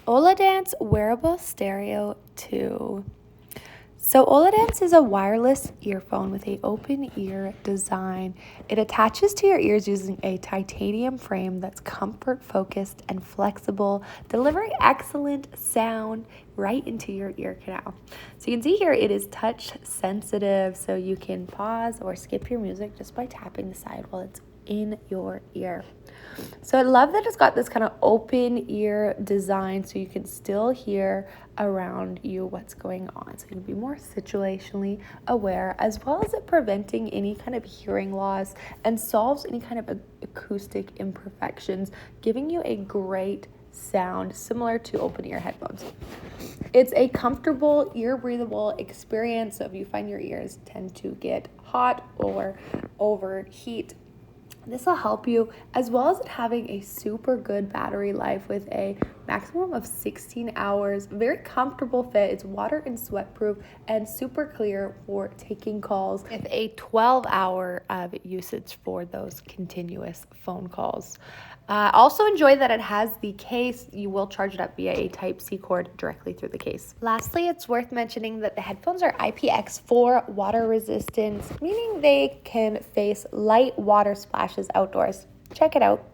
Oladance Wearable Stereo 2. So Oladance is a wireless earphone with a open ear design. It attaches to your ears using a titanium frame that's comfort focused and flexible, delivering excellent sound right into your ear canal. So you can see here it is touch sensitive, so you can pause or skip your music just by tapping the side while it's in your ear. So I love that it's got this kind of open ear design so you can still hear around you what's going on. So you can be more situationally aware, as well as it preventing any kind of hearing loss and solves any kind of acoustic imperfections, giving you a great sound similar to open ear headphones. It's a comfortable, ear breathable experience. So if you find your ears tend to get hot or overheat, this will help you, as well as it having a super good battery life with a maximum of 16 hours. Very comfortable fit. It's water and sweat proof and super clear for taking calls with a 12-hour of usage for those continuous phone calls. Also enjoy that it has the case. You will charge it up via a Type-C cord directly through the case. Lastly, it's worth mentioning that the headphones are IPX4 water resistant, meaning they can face light water splashes outdoors. Check it out.